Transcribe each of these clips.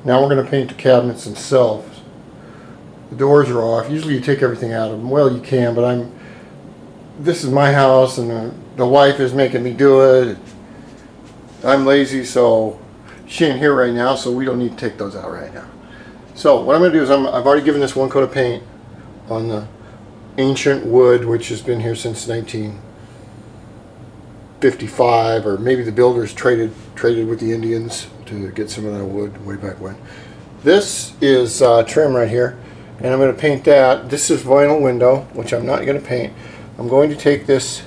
Now we're going to paint the cabinets themselves. The doors are off. Usually you take everything out of them. Well, you can, but this is my house, and the wife is making me do it. I'm lazy, so she ain't here right now, so we don't need to take those out right now. So what I'm going to do is I've already given this one coat of paint on the ancient wood, which has been here since 1955, or maybe the builders traded with the Indians to get some of that wood way back when. This is trim right here, and I'm going to paint that. This is vinyl window, which I'm not going to paint. I'm going to take this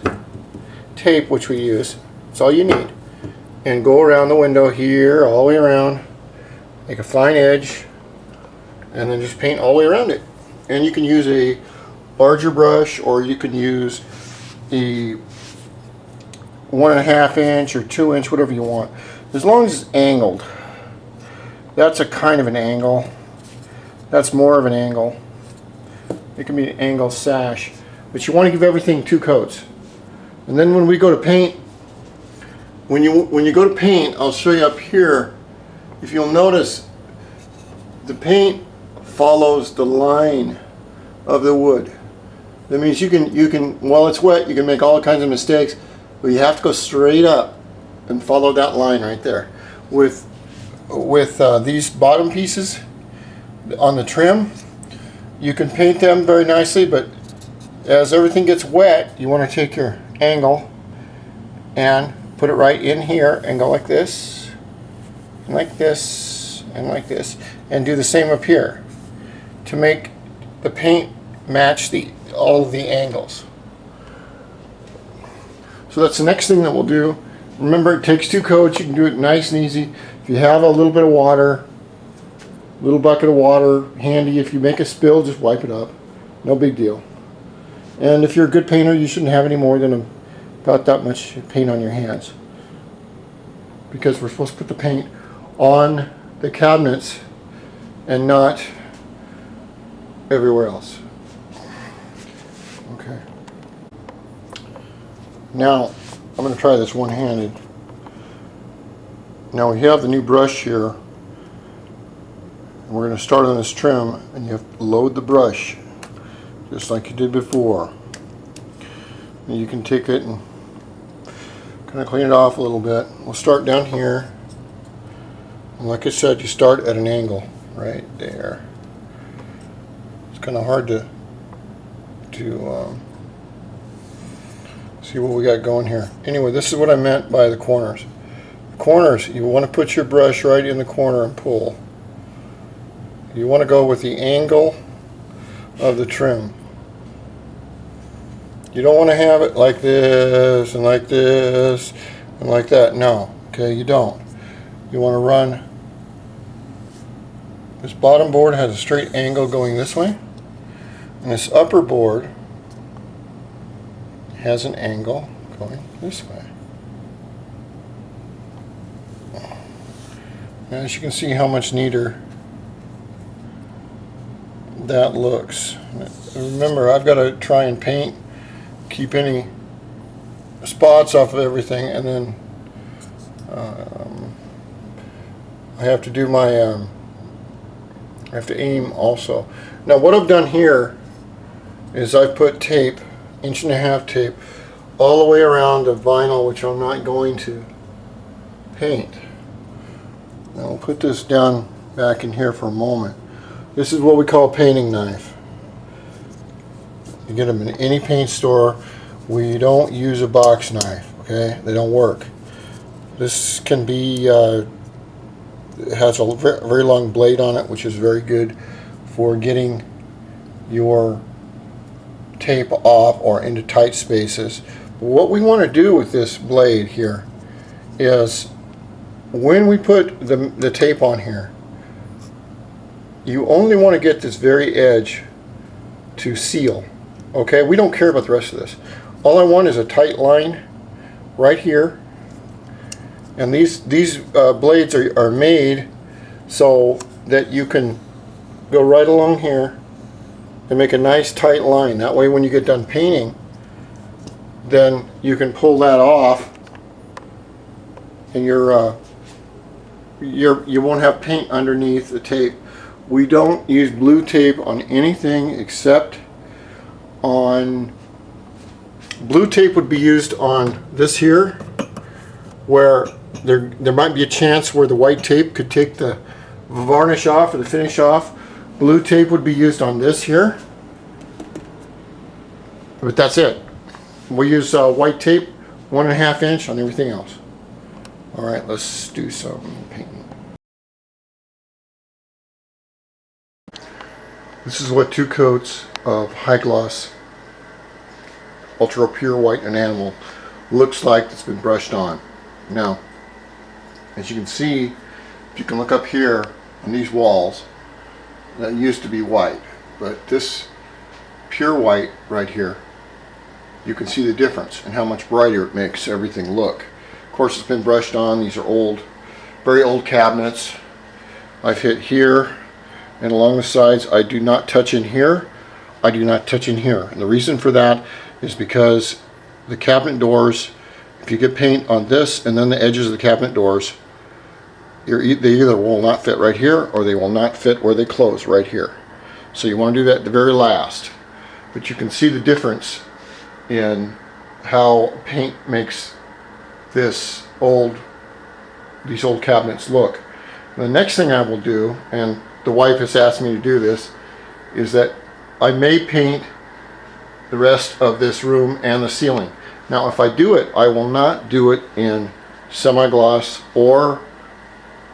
tape, which we use, it's all you need, and go around the window here, all the way around, make a fine edge, and then just paint all the way around it. And you can use a larger brush, or you can use the 1.5 inch or 2 inch, whatever you want, as long as it's angled. That's a kind of an angle. That's more of an angle. It can be an angle sash, but you want to give everything 2 coats. And then when we go to paint, when you go to paint, I'll show you up here. If you'll notice, the paint follows the line of the wood. That means you can while it's wet, you can make all kinds of mistakes, but you have to go straight up and follow that line right there. With these bottom pieces on the trim, you can paint them very nicely, but as everything gets wet, you want to take your angle and put it right in here and go like this, and like this, and like this, and do the same up here to make the paint match all of the angles. So that's the next thing that we'll do. Remember, it takes 2 coats. You can do it nice and easy. If you have a little bit of water, a little bucket of water handy, if you make a spill, just wipe it up. No big deal. And if you're a good painter, you shouldn't have any more than about that much paint on your hands, because we're supposed to put the paint on the cabinets and not everywhere else. Okay. Now I'm going to try this one-handed. Now we have the new brush here, and we're going to start on this trim, and you have to load the brush just like you did before. And you can take it and kind of clean it off a little bit. We'll start down here, and like I said, you start at an angle right there. It's kind of hard to see what we got going here. Anyway, this is what I meant by the corners. The corners, you want to put your brush right in the corner and pull. You want to go with the angle of the trim. You don't want to have it like this and like this and like that. No, okay, you don't. You want to run. This bottom board has a straight angle going this way, and this upper board has an angle going this way. Now, as you can see how much neater that looks. Remember, I've got to try and paint, keep any spots off of everything, and then I have to do my I have to aim also. Now what I've done here is I've put tape, 1.5 inch tape, all the way around the vinyl, which I'm not going to paint. Now I'll put this down back in here for a moment. This is what we call a painting knife. You get them in any paint store. We don't use a box knife, okay? They don't work. This can be, it has a very long blade on it, which is very good for getting your tape off or into tight spaces. But what we want to do with this blade here is, when we put the tape on here, you only want to get this very edge to seal. Okay, we don't care about the rest of this. All I want is a tight line right here, and these blades are made so that you can go right along here and make a nice tight line. That way when you get done painting, then you can pull that off, and your you won't have paint underneath the tape. We don't use blue tape on anything except on, blue tape would be used on this here, where there might be a chance where the white tape could take the varnish off or the finish off. Blue tape would be used on this here, but that's it. We use white tape, 1.5 inch on everything else. All right, let's do some painting. This is what 2 coats of high gloss ultra pure white enamel looks like that's been brushed on. Now, as you can see, if you can look up here on these walls, that used to be white, but this pure white right here, you can see the difference and how much brighter it makes everything look. Of course, it's been brushed on. These are old, very old cabinets. I've hit here and along the sides. I do not touch in here. I do not touch in here. And the reason for that is because the cabinet doors, if you get paint on this and then the edges of the cabinet doors, they either will not fit right here or they will not fit where they close right here. So you want to do that at the very last. But you can see the difference in how paint makes these old cabinets look. And the next thing I will do, and the wife has asked me to do this, is that I may paint the rest of this room and the ceiling. Now if I do it, I will not do it in semi-gloss or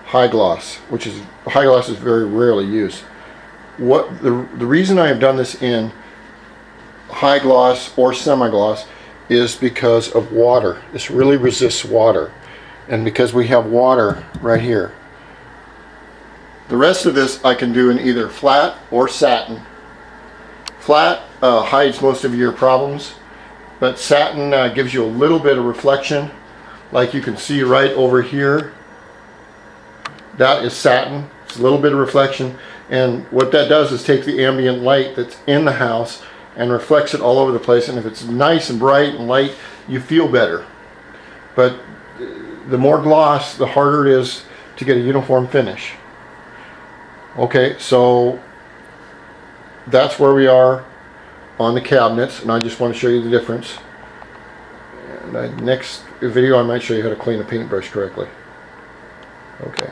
high gloss, which is, high gloss is very rarely used. What the reason I have done this in high gloss or semi-gloss is because of water. This really resists water, and because we have water right here. The rest of this I can do in either flat or satin. Flat hides most of your problems, but satin gives you a little bit of reflection, like you can see right over here. That is satin. It's a little bit of reflection, and what that does is take the ambient light that's in the house and reflects it all over the place, and if it's nice and bright and light, you feel better. But the more gloss, the harder it is to get a uniform finish. Okay, so that's where we are on the cabinets, and I just want to show you the difference. And next video I might show you how to clean a paintbrush correctly. Okay.